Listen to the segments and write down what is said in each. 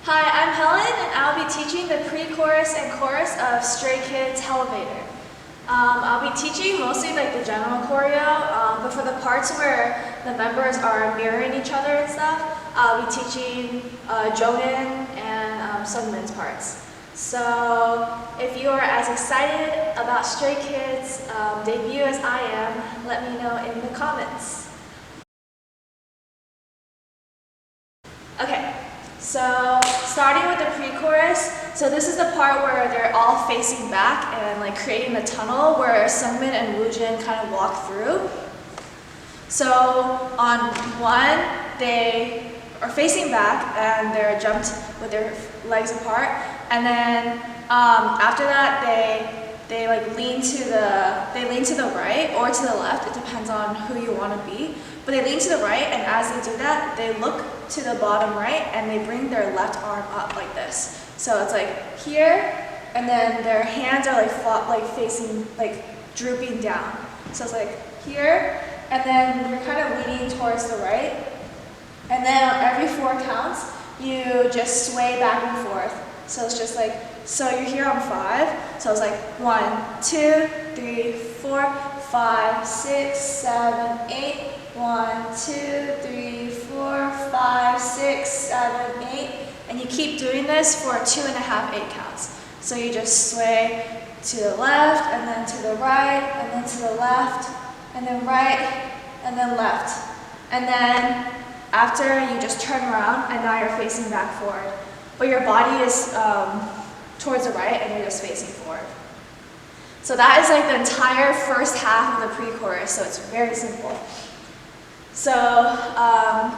Hi, I'm Helen, and I'll be teaching the pre-chorus and chorus of Stray Kids' Hellevator. I'll be teaching mostly like the general choreo, but for the parts where the members are mirroring each other and stuff, I'll be teaching Jeongin and Seungmin's parts. So if you are as excited about Stray Kids' debut as I am, let me know in the comments. Okay. So starting with the pre-chorus, so this is the part where they're all facing back and like creating the tunnel where Seungmin and Woojin kind of walk through. So on one, they are facing back and they're jumped with their legs apart, and then after that they like lean to the right or to the left. It depends on who you want to be. But they lean to the right, and as they do that, they look to the bottom right and they bring their left arm up like this. So it's like here, and then their hands are like facing, like drooping down. So it's like here, and then you're kind of leaning towards the right. And then on every 4 counts, you just sway back and forth. So it's just like, so you're here on 5. So it's like 1, 2, 3, 4, 5, 6, 7, 8. 1, 2, 3, 4, 5, 6, 7, 8. And you keep doing this for 2.5 8 counts. So you just sway to the left, and then to the right, and then to the left, and then right, and then left. And then after, you just turn around, and now you're facing back forward. But your body is towards the right, and you're just facing forward. So that is like the entire first half of the pre-chorus, so it's very simple. So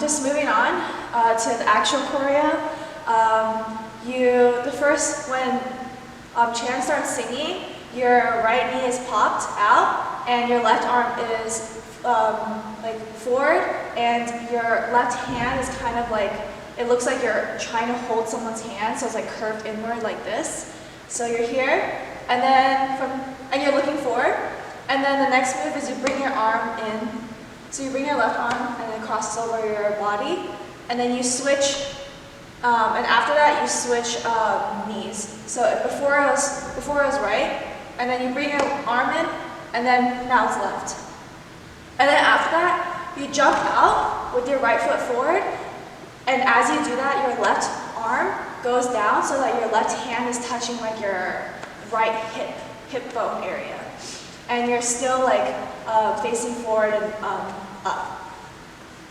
just moving on to the actual choreo, when Chan starts singing, your right knee is popped out and your left arm is like forward, and your left hand is kind of like, it looks like you're trying to hold someone's hand, so it's like curved inward like this. So you're here, and then and you're looking forward, and then the next move is you bring your arm in. So you bring your left arm and then crosses over your body, and then you switch, and after that you switch knees. So before it was right, and then you bring your arm in, and then now it's left. And then after that, you jump out with your right foot forward, and as you do that, your left arm goes down so that your left hand is touching like your right hip bone area. And you're still like facing forward and up.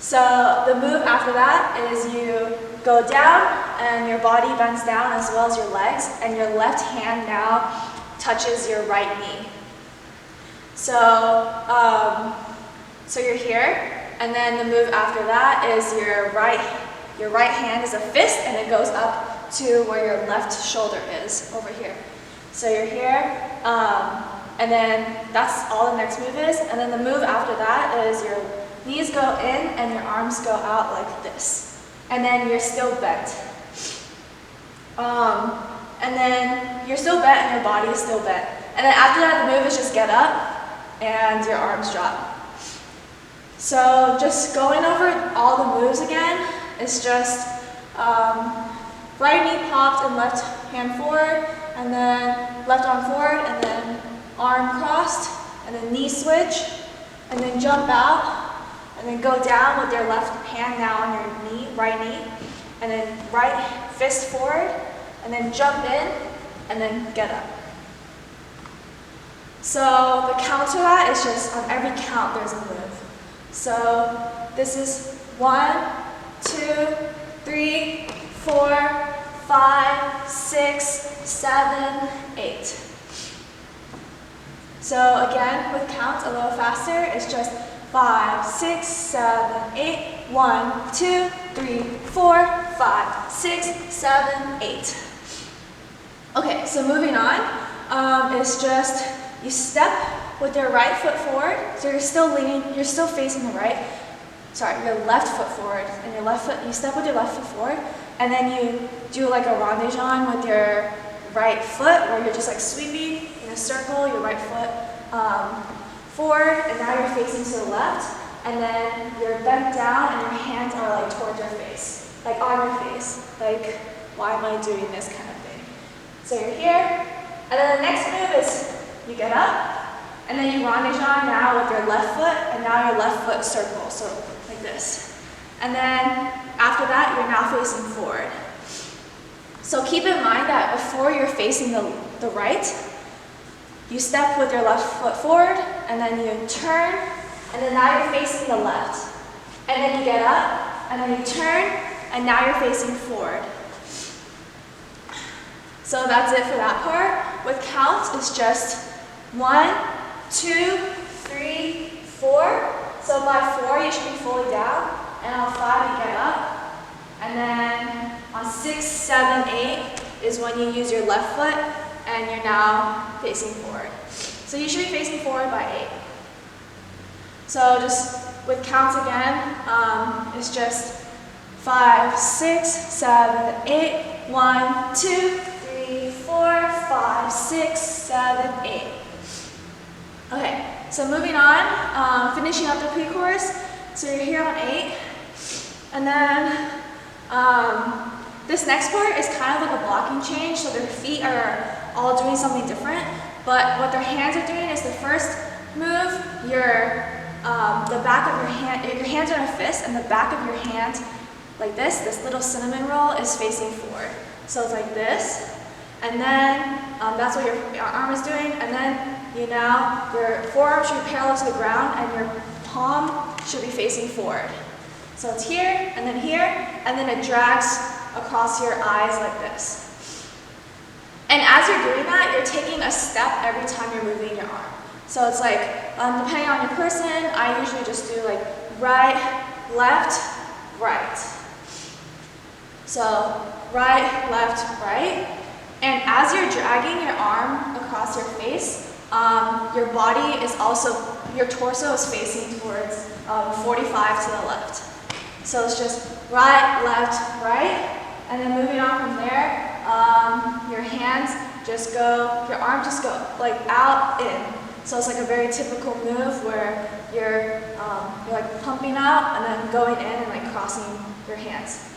So the move after that is you go down and your body bends down as well as your legs, and your left hand now touches your right knee. So so you're here, and then the move after that is your right hand is a fist, and it goes up to where your left shoulder is over here. So you're here. And then that's all the next move is. And then the move after that is your knees go in and your arms go out like this. And then you're still bent. And then you're still bent and your body is still bent. And then after that, the move is just get up and your arms drop. So just going over all the moves again, it's just right knee popped and left hand forward, and then left arm forward, and then arm crossed, and then knee switch, and then jump out, and then go down with your left hand now on your knee, right knee, and then right fist forward, and then jump in, and then get up. So the count to that is just on every count there's a move. So this is 1, 2, 3, 4, 5, 6, 7, 8. So again, with counts a little faster, it's just 5, 6, 7, 8, 1, 2, 3, 4, 5, 6, 7, 8. Okay, so moving on, it's just you step with your right foot forward, so you're still leaning, you're still facing the right, your left foot forward, and your left foot, you step with your left foot forward, and then you do like a rondéjean with your right foot, where you're just like sweeping in a circle, your right foot forward, and now you're facing to the left, and then you're bent down and your hands are like towards your face, like on your face, like why am I doing this kind of thing. So you're here, and then the next move is you get up, and then you rendezvous now with your left foot, and now your left foot circle, so like this. And then after that, you're now facing forward. So keep in mind that before you're facing the right, you step with your left foot forward, and then you turn, and then now you're facing the left. And then you get up, and then you turn, and now you're facing forward. So that's it for that part. With counts, it's just 1, 2, 3, 4. So by 4, you should be fully down, and on 5, you get up. And then on 6, 7, 8 is when you use your left foot, and you're now facing forward. So you should be facing forward by 8. So just with counts again, it's just 5, 6, 7, 8, 1, 2, 3, 4, 5, 6, 7, 8. Okay, so moving on, finishing up the pre-chorus. So you're here on 8, and then this next part is kind of like a blocking change. So their feet are all doing something different, but what their hands are doing is the first move, the back of your hands are in a fist, and the back of your hand, like this little cinnamon roll is facing forward. So it's like this, and then that's what your arm is doing, and then your forearm should be parallel to the ground, and your palm should be facing forward. So it's here, and then it drags across your eyes like this. And as you're doing that, you're taking a step every time you're moving your arm. So it's like, depending on your person, I usually just do like right, left, right. So right, left, right. And as you're dragging your arm across your face, your body is also, your torso is facing towards 45 to the left. So it's just right, left, right. And then moving on from there, your hands just go, your arm just go like out, in. So it's like a very typical move where you're like pumping out and then going in and like crossing your hands.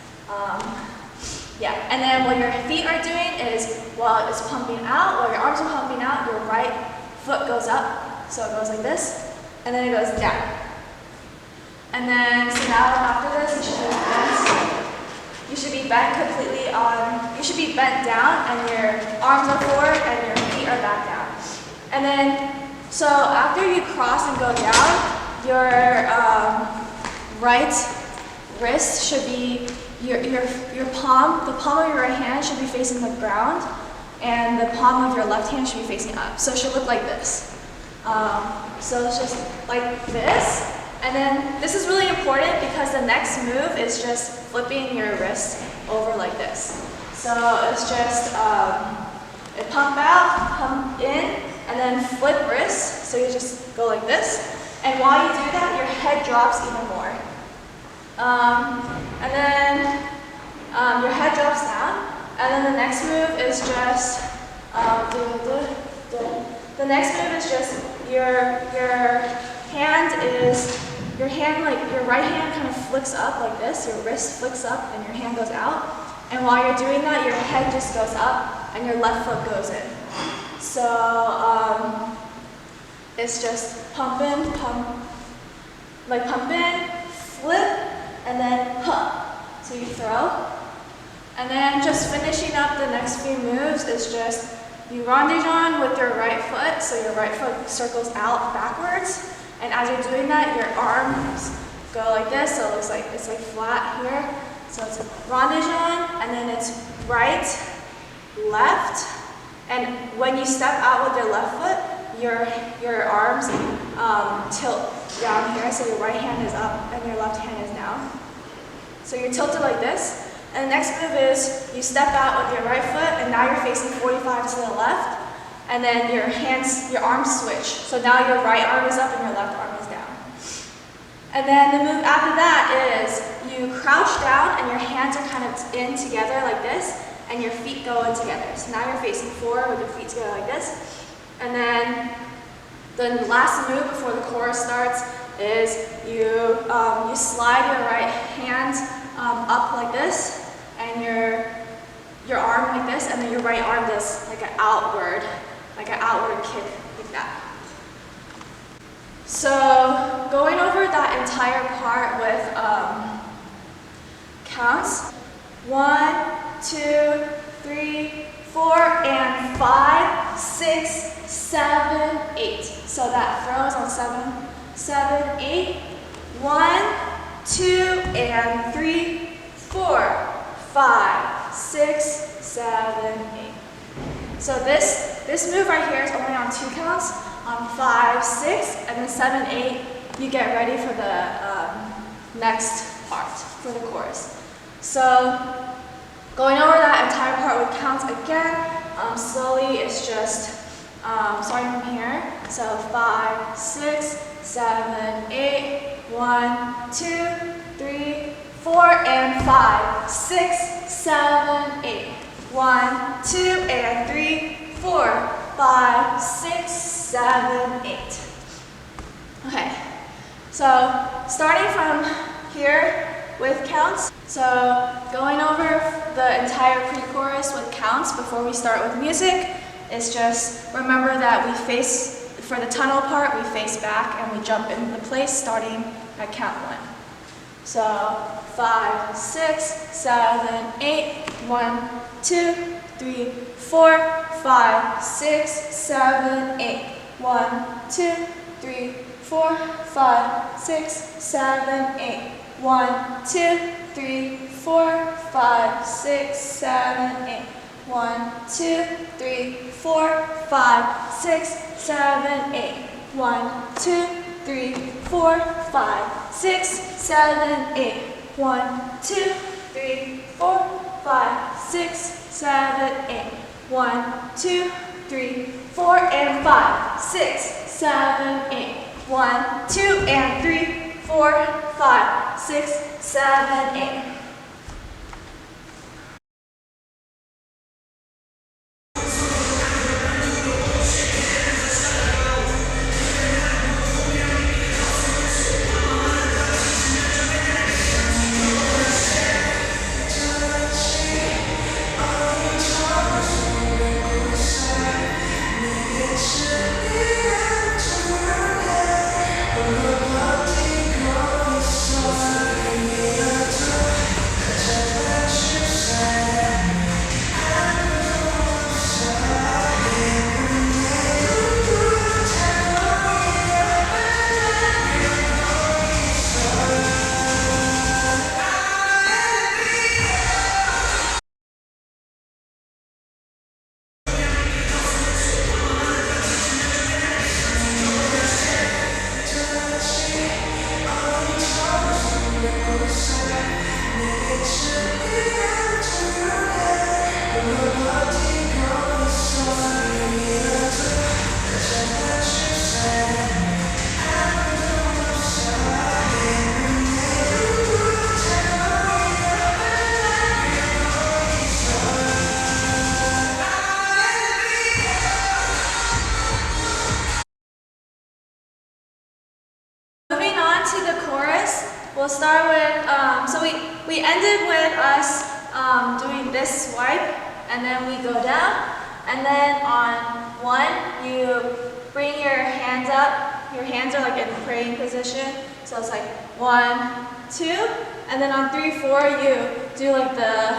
Yeah, and then what your feet are doing is, while it's pumping out, while your arms are pumping out, your right foot goes up. So it goes like this, and then it goes down. And then, so now after this, you should be bent. You should be bent completely on, you should be bent down, and your arms are forward, and your feet are back down. And then, so after you cross and go down, your right wrist should be, your palm, the palm of your right hand should be facing the ground, and the palm of your left hand should be facing up. So it should look like this. So it's just like this. And then this is really important because the next move is just flipping your wrist over like this. So it's just it pump out, pump in, and then flip wrist. So you just go like this. And while you do that, your head drops even more. And then your head drops down. And then the next move is just the next move is just your right hand kind of flicks up like this, your wrist flicks up and your hand goes out. And while you're doing that, your head just goes up and your left foot goes in. So it's just pump in, flip, and then pump. So you throw. And then just finishing up the next few moves is just you rendezvous with your right foot, so your right foot circles out backwards. And as you're doing that, your arms go like this, so it looks like it's like flat here. So it's rendezvous, and then it's right, left, and when you step out with your left foot, your arms tilt down here, so your right hand is up and your left hand is down. So you're tilted like this. And the next move is you step out with your right foot, and now you're facing 45 to the left, and then your arms switch. So now your right arm is up and your left arm is down. And then the move after that is you crouch down and your hands are kind of in together like this, and your feet go in together. So now you're facing forward with your feet together like this. And then the last move before the chorus starts is you slide your right hand up like this, and your arm like this, and then your right arm does like an outward kick like that. So going over that entire part with counts. 1, 2, 3, 4, and 5, 6, 7, 8. So that throws on 7, 7, 8. 1, 2, and 3, 4, 5, 6, 7, 8. So this move right here is only on 2 counts. On 5, 6, and then 7, 8, you get ready for the next part, for the chorus. So going over that entire part with counts again, slowly it's just starting from here. So 5, 6, 7, 8, 1, 2, 3, 4, and 5, 6, 7, 8. 1, 2, and 3, 4, 5, 6, 7, 8. Okay, so starting from here with counts. So going over the entire pre-chorus with counts before we start with music is just remember that we face, for the tunnel part, we face back and we jump into place starting at count 1. So 5, 6, 7, 8, 1, 2, 3, 4, 5, 6, 7, 8. 1, 2, 3, 4, 5, 6, 7, 8. 1, 2, 3, 4, 5, 6, 7, 8. 1, 2, 3, 4, 5, 6, 7, 8. 1, 2, 3, 4, 5, 6, 7, 8. 1, 2, 3, 4, 5, 6, 7, 8. 1, 2, 3, 4, and 5, 6, 7, 8. 1, 2, and 3, 4, 5, 6, 7, 8. We'll start with, so we ended with us doing this swipe, and then we go down, and then on 1, you bring your hands up, your hands are like in praying position, so it's like 1, 2, and then on 3, 4, you do like the,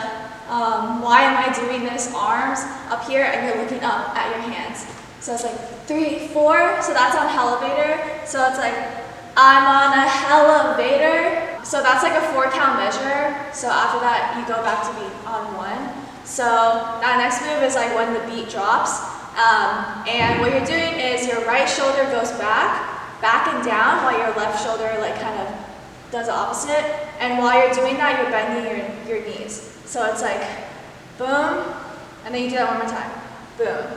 why am I doing this, arms up here, and you're looking up at your hands. So it's like 3, 4, so that's on Hellevator, so it's like, I'm on a Hellevator. So that's like a 4-count measure. So after that, you go back to beat on 1. So that next move is like when the beat drops. And what you're doing is your right shoulder goes back and down, while your left shoulder like kind of does the opposite. And while you're doing that, you're bending your knees. So it's like boom, and then you do that one more time. Boom.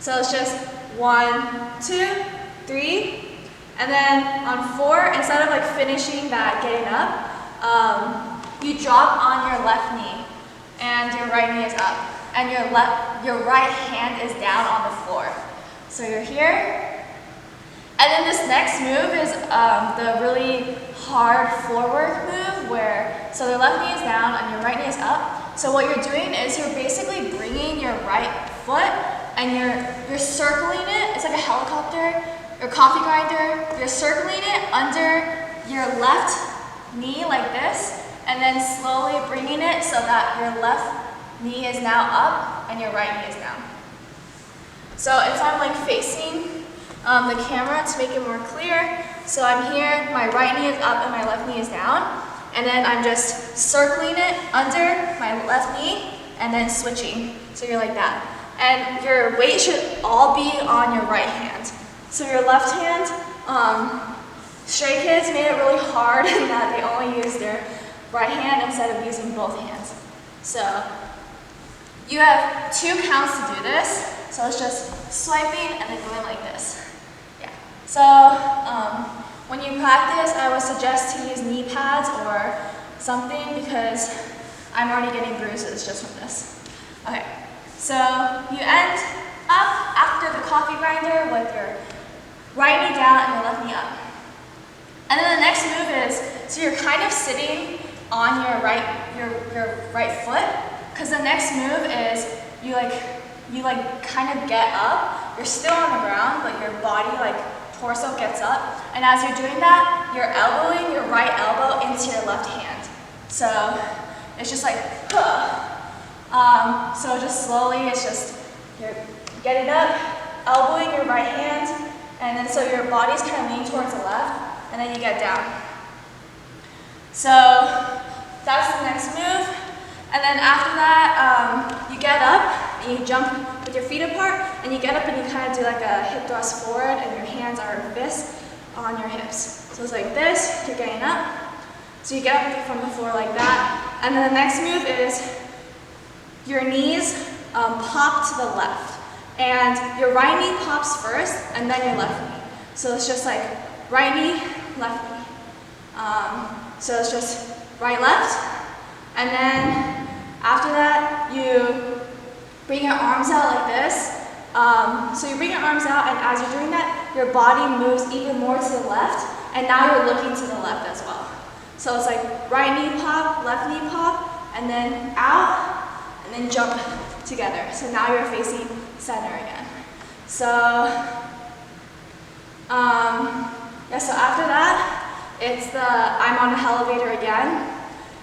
So it's just 1, 2, 3. And then on 4, instead of like finishing that getting up, you drop on your left knee and your right knee is up. And your right hand is down on the floor. So you're here. And then this next move is the really hard floor work move where, so the left knee is down and your right knee is up. So what you're doing is you're basically bringing your right foot and you're circling it. It's like a helicopter or coffee grinder. You're circling it under your left knee like this, and then slowly bringing it so that your left knee is now up and your right knee is down. So if I'm like facing the camera to make it more clear, so I'm here, my right knee is up and my left knee is down, and then I'm just circling it under my left knee and then switching. So you're like that. And your weight should all be on your right hand. So your left hand, Stray Kids made it really hard in that they only use their right hand instead of using both hands. So you have 2 counts to do this. So it's just swiping and then going like this. Yeah. So when you practice, I would suggest to use knee pads or something because I'm already getting bruises just from this. Okay. So you end up after the coffee grinder with your right knee down and your left knee up. And then the next move is, so you're kind of sitting on your right foot, because the next move is you kind of get up. You're still on the ground, but your body torso gets up. And as you're doing that, you're elbowing your right elbow into your left hand. So it's just like, so just slowly, it's just, you're getting up, elbowing your right hand, and then so your body's kind of leaning towards the left, and then you get down. So that's the next move. And then after that, you get up and you jump with your feet apart, and you get up and you kind of do like a hip thrust forward, and your hands are fists on your hips. So it's like this, you're getting up. So you get up from the floor like that. And then the next move is your knees pop to the left. And your right knee pops first, and then your left knee. So it's just like right knee, left knee. So it's just right, left. And then after that, you bring your arms out like this. So you bring your arms out, and as you're doing that, your body moves even more to the left, and now you're looking to the left as well. So it's like right knee pop, left knee pop, and then out, and then jump together. So now you're facing center again. So, yeah, so after that, it's the I'm on a Hellevator again.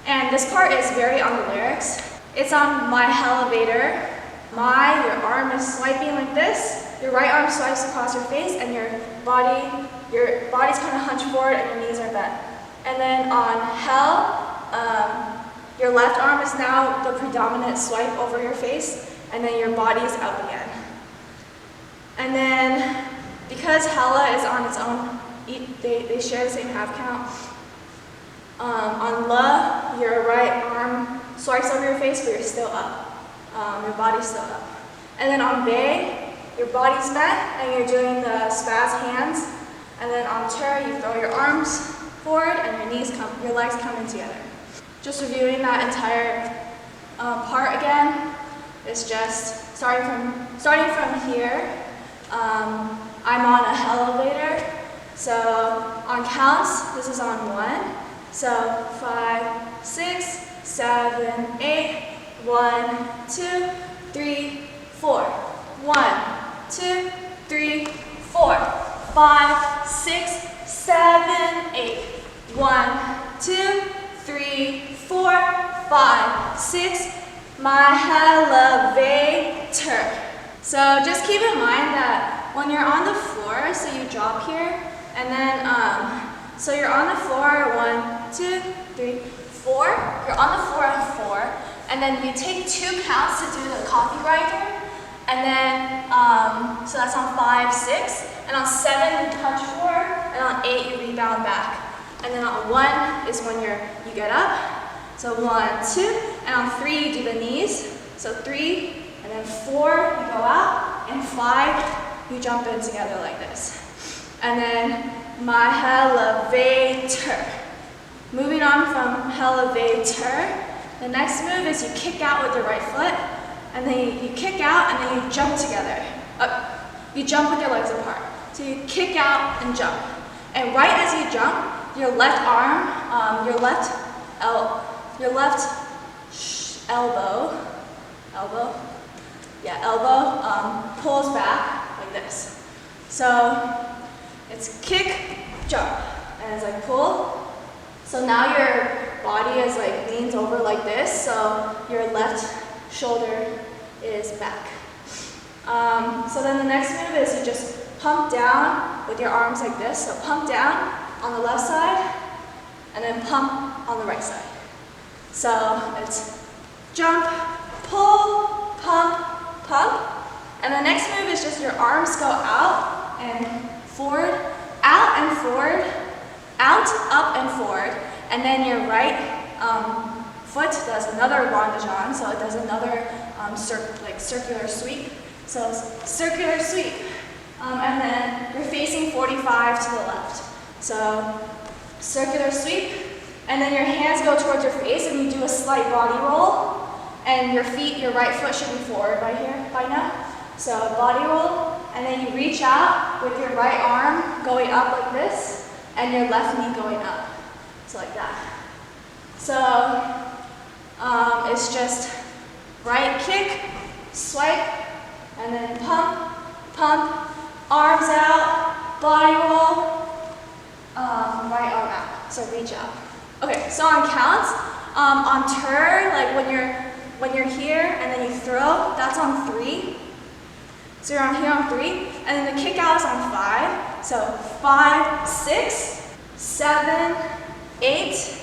And this part is very on the lyrics. It's on my Hellevator. Your arm is swiping like this. Your right arm swipes across your face, and your body's kind of hunched forward and your knees are bent. And then on Hell, your left arm is now the predominant swipe over your face, and then your body's up again. And then, because Hella is on its own, they share the same half count. On La, your right arm swipes over your face, but you're still up. Your body's still up. And then on Bei, your body's bent, and you're doing the spaz hands. And then on Ter, you throw your arms forward, and your legs come in together. Just reviewing that entire part again. It's just starting from here. I'm on a Hellevator. So on counts, this is on 1. So 5, 6, 7, 8. 1, 2, 3, 4. 1, 2, 3, 4. 5, 6, 7, 8. 1, 2, 3, 4, 5, 6. My Hellevator. So just keep in mind that when you're on the floor, so you drop here, and then so you're on the floor 1, 2, 3, 4. You're on the floor on 4. And then you take 2 counts to do the coffee grinder, and then, so that's on 5, 6, and on 7 you punch forward, and on 8 you rebound back. And then on 1 is when you get up, so 1, 2, and on 3 you do the knees, so 3, and then 4 you go out, and 5 you jump in together like this. And then my Hellevator. Moving on from Hellevator, the next move is you kick out with your right foot, and then you kick out, and then you jump together. You jump with your legs apart. So you kick out and jump. And right as you jump, your left arm, your left elbow, pulls back like this. So it's kick, jump, and it's like pull. So now your body is like leans over like this, so your left shoulder is back. So then the next move is you just pump down with your arms like this. So pump down on the left side, and then pump on the right side. So it's jump, pull, pump, pump. And the next move is just your arms go out and forward, out and forward, out, up and forward. And then your right foot does another rondajan, so it does another circular sweep. So it's circular sweep. And then you're facing 45 to the left. So circular sweep, and then your hands go towards your face and you do a slight body roll. And your right foot should be forward by now. So body roll, and then you reach out with your right arm going up like this, and your left knee going up. So like that. So it's just right kick, swipe, and then pump, pump, arms out, body roll, right arm out. So reach out. Okay, so on counts, on turn, like when you're here and then you throw, that's on 3. So you're on here on 3, and then the kick out is on 5. So 5, 6, 7, 8,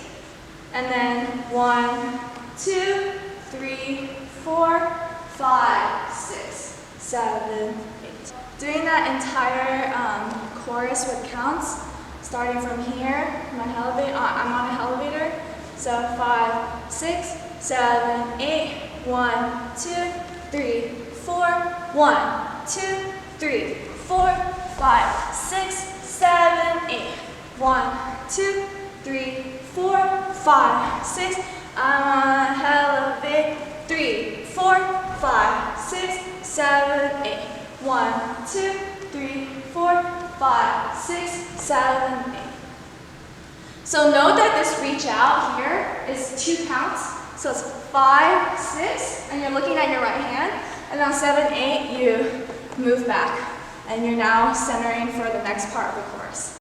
and then 1, 2, 3, 4, 5, 6, 7, 8. Doing that entire chorus with counts, starting from here, I'm on a Hellevator. So 5, 6, 7, 8, 1, 2, 3, 4, 1, 2, 3, 4, 5, 6, 7, 8, 1, 2, 3, 4, 5, 6. I'm on a Hellevator. 3, 4, 5, 6, 7, 8. 1, 2, 3, 4, 5, 6, 7, 8. So note that this reach out here is 2 counts. So it's 5, 6, and you're looking at your right hand. And on 7, 8, you move back. And you're now centering for the next part of the chorus.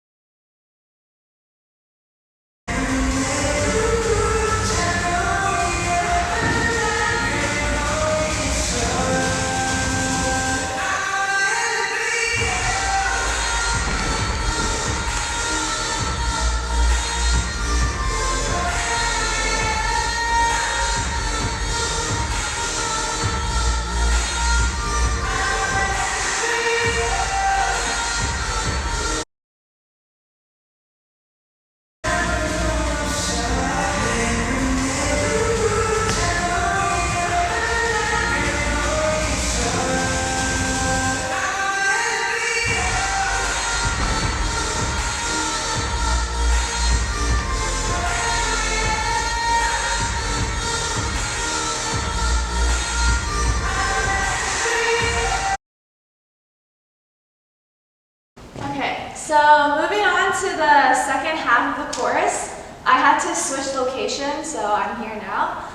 So moving on to the second half of the chorus, I had to switch location, so I'm here now,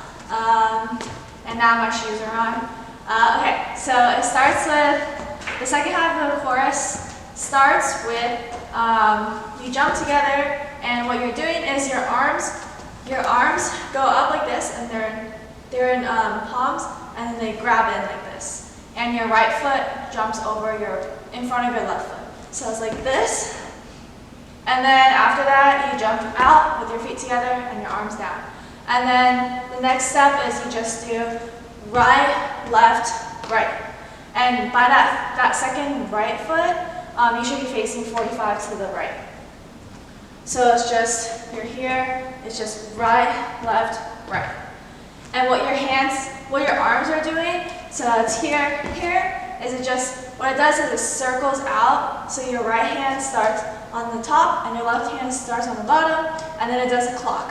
and now my shoes are on. Okay, so it starts with, the second half of the chorus starts with, you jump together, and what you're doing is your arms go up like this, and they're in palms, and then they grab in like this. And your right foot jumps over in front of your left foot. So it's like this, and then after that you jump out with your feet together and your arms down. And then the next step is you just do right, left, right. And by that second right foot, you should be facing 45 to the right. So it's just, you're here, it's just right, left, right. And what your arms are doing, so it's here, is it just, what it does is it circles out, so your right hand starts on the top and your left hand starts on the bottom, and then it does a clock.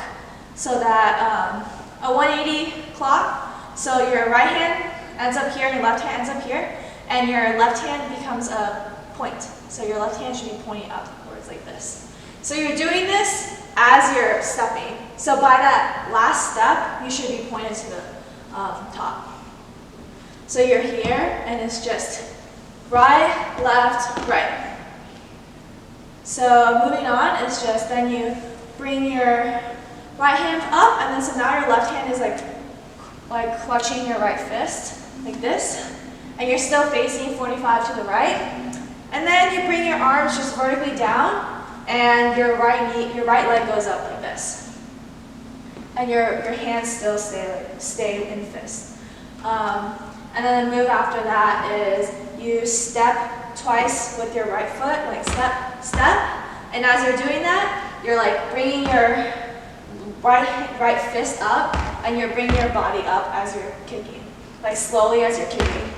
So that a 180 clock, so your right hand ends up here and your left hand ends up here, and your left hand becomes a point. So your left hand should be pointing upwards like this. So you're doing this as you're stepping. So by that last step, you should be pointed to top. So you're here, and it's just right, left, right. So moving on is just then you bring your right hand up, and then so now your left hand is like clutching your right fist, like this. And you're still facing 45 to the right. And then you bring your arms just vertically down, and your right leg goes up like this. And your hands still stay in fist. And then the move after that is you step twice with your right foot, like step, step. And as you're doing that, you're like bringing your right fist up, and you're bringing your body up as you're kicking, like slowly as you're kicking.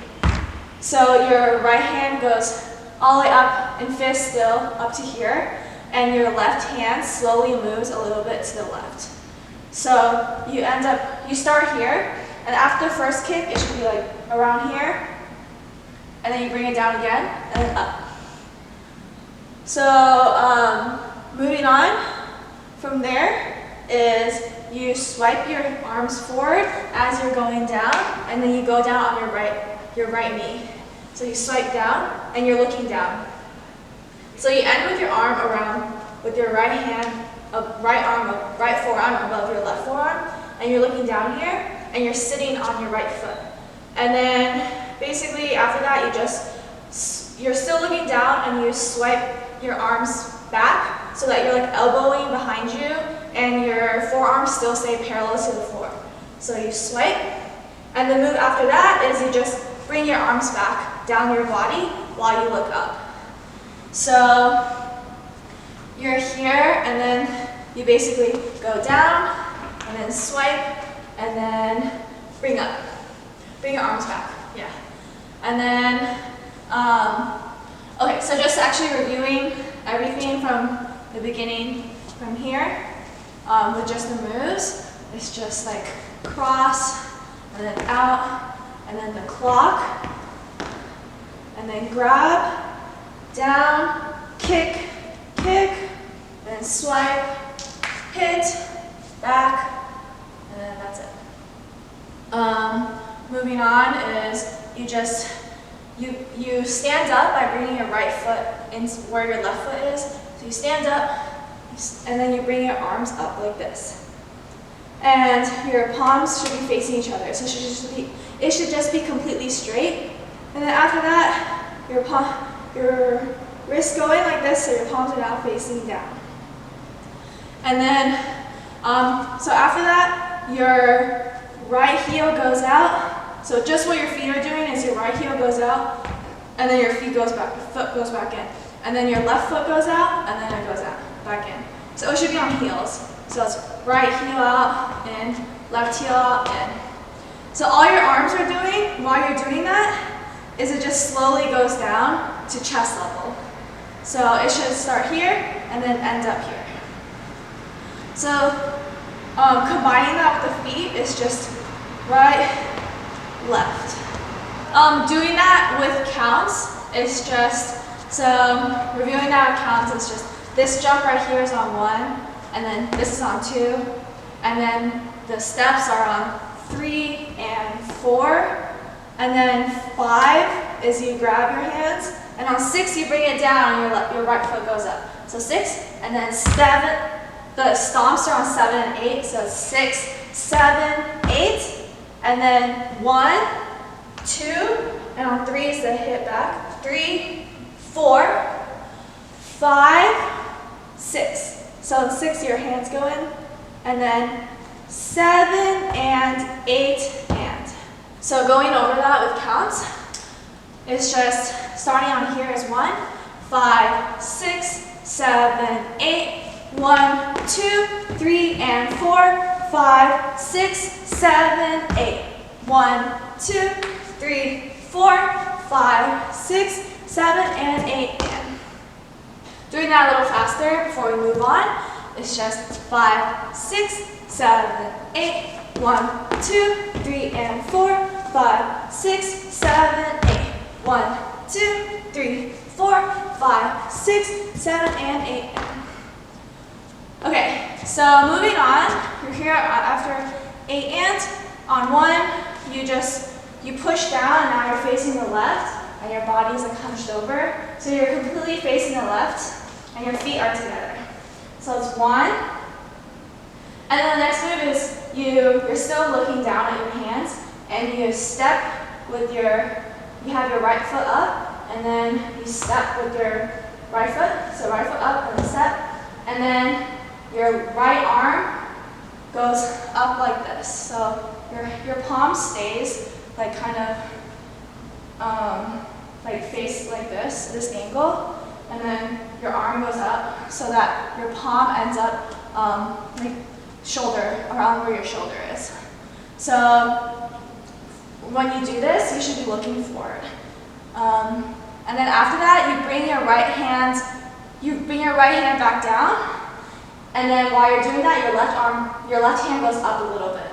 So your right hand goes all the way up in fist still up to here, and your left hand slowly moves a little bit to the left. So you start here, and after the first kick, it should be like around here, and then you bring it down again, and then up. So moving on from there is you swipe your arms forward as you're going down, and then you go down on your right knee. So you swipe down, and you're looking down. So you end with your arm around, with your right forearm above your left forearm, and you're looking down here, and you're sitting on your right foot. And then basically after that, you're still looking down, and you swipe your arms back so that you're like elbowing behind you, and your forearms still stay parallel to the floor. So you swipe, and the move after that is you just bring your arms back down your body while you look up. So you're here, and then you basically go down, and then swipe, and then bring up. Bring your arms back, yeah. And then, okay, so just actually reviewing everything from the beginning from here with just the moves. It's just like cross, and then out, and then the clock, and then grab, down, kick, and then swipe, hit, back, and then that's it. Moving on is you stand up by bringing your right foot in where your left foot is. So you stand up, and then you bring your arms up like this. And your palms should be facing each other. So it should just be completely straight. And then after that, your wrists going like this, so your palms are now facing down. And then, so after that, your right heel goes out. So just what your feet are doing is your right heel goes out, and then your foot goes back in. And then your left foot goes out, and then it goes out, back in. So it should be on heels. So it's right heel out, in, left heel out, in. So all your arms are doing while you're doing that is it just slowly goes down to chest level. So it should start here and then end up here. So combining that with the feet is just right, left. Doing that with counts is just, so reviewing that with counts is just, this jump right here is on 1, and then this is on 2, and then the steps are on 3 and 4, and then 5 is you grab your hands, and on 6 you bring it down and your right foot goes up. So 6, and then 7, the stomps are on 7 and 8, so it's 6, 7, 8, and then 1, 2, and on 3 is the hip back, 3, 4, 5, 6. So on 6 your hands go in, and then 7 and 8 and. So going over that with counts, it's just starting on here is 1, 5, 6, 7, 8, 1, 2, 3, and 4, 5, 6, 7, 8. 1, 2, 3, 4, 5, 6, 7, and 8 and. Doing that a little faster before we move on, it's just 5, 6, 7, 8, 1, 2, 3, and 4, 5, 6, 7, 8. 1, 2, 3, 4, 5, 6, 7, and 8. Okay, so moving on, you're here after 8 and, on one, you push down and now you're facing the left and your body is like hunched over. So you're completely facing the left and your feet are together. So it's one. And then the next move is you're still looking down at your hands and you step with you have your right foot up and then you step with your right foot. So right foot up and then step. And then your right arm goes up like this. So your palm stays like kind of like face like this angle. And then your arm goes up so that your palm ends up like shoulder, around where your shoulder is. So when you do this, you should be looking forward. And then after that, you bring your right hand back down. And then while you're doing that, your left hand goes up a little bit.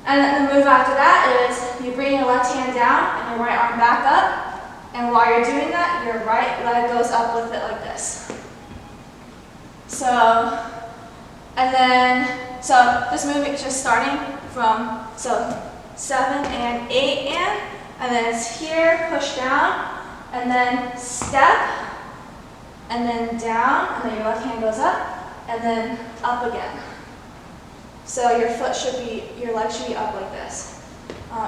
And then the move after that is you bring your left hand down and your right arm back up. And while you're doing that, your right leg goes up with it like this. So this move is just starting from 7 and 8 and then it's here, push down, and then step, and then down, and then your left hand goes up, and then up again. So your leg should be up like this.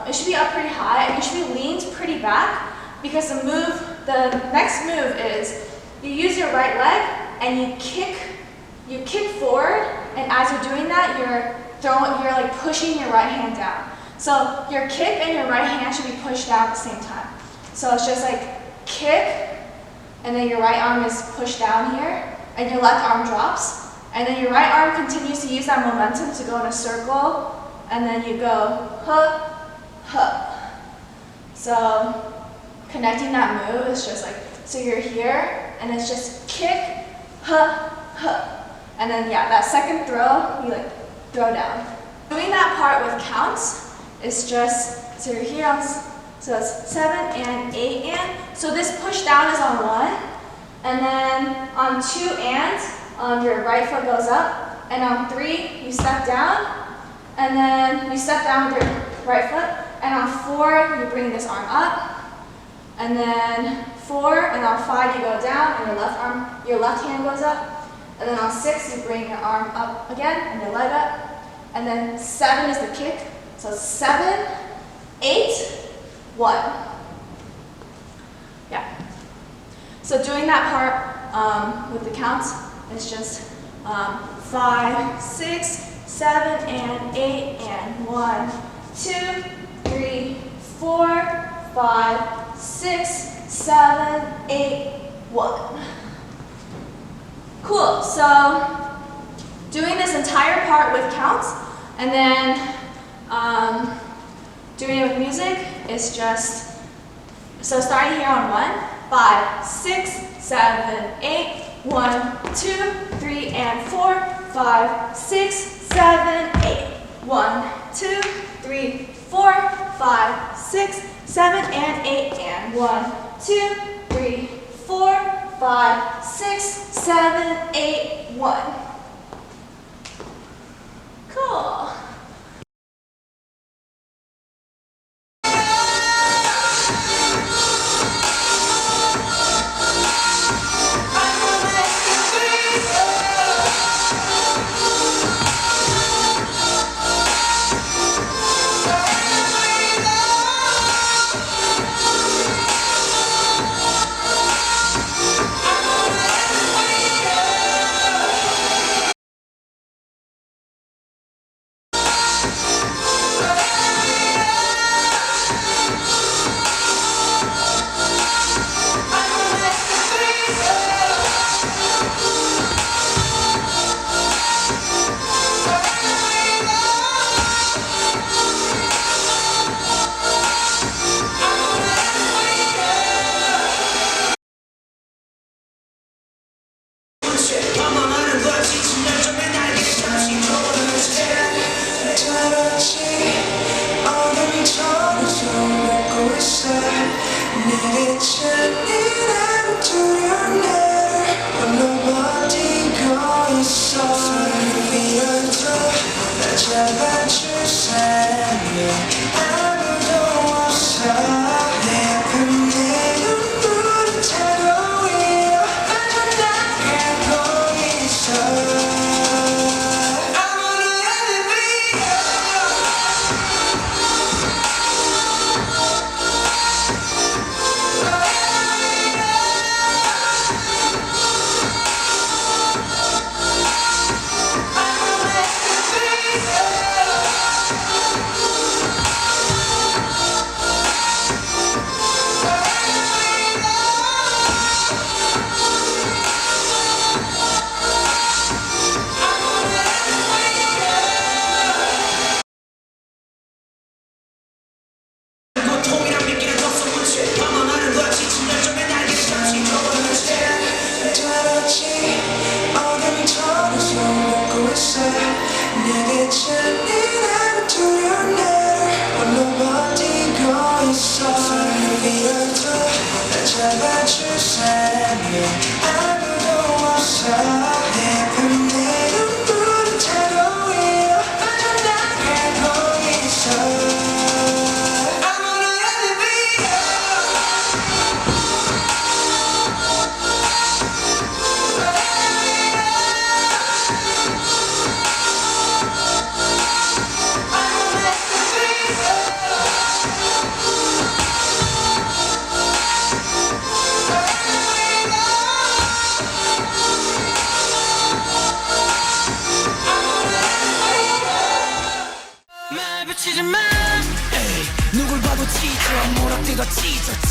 It should be up pretty high, and you should be leaned pretty back, because the next move is you use your right leg and you kick forward, and as you're doing that, you're like pushing your right hand down. So your kick and your right hand should be pushed down at the same time. So it's just like kick, and then your right arm is pushed down here, and your left arm drops, and then your right arm continues to use that momentum to go in a circle, and then you go huh, huh. So connecting that move is just like, so you're here, and it's just kick, huh, huh. And then yeah, that second throw, you like throw down. Doing that part with counts is just, so you're here so it's 7 and 8 and. So this push down is on 1, and then on 2 and, your right foot goes up, and on 3, you step down, and then you step down with your right foot, and on 4, you bring this arm up, and then 4, and on 5, you go down, and your left hand goes up, and then on 6, you bring your arm up again, and your leg up, and then 7 is the kick, so 7, 8, 1. Yeah. So doing that part with the counts is just 5, 6, 7, and 8, and 1, 2, 3, 4, 5, 6, 7, 8, 1. Cool. So doing this entire part with counts, and then doing it with music is just, so starting here on 1, 5, 6, 7, 8, 1, 2, 3, and 4, 5, 6, 7, 8. 1, 2, 3, 4, 5, 6, 7, and 8, and 1, 2, 3, 4, 5, 6, 7, 8, 1. Cool. 잡아줄 사람 누굴 봐도 지쳐 모락뜨거 찢어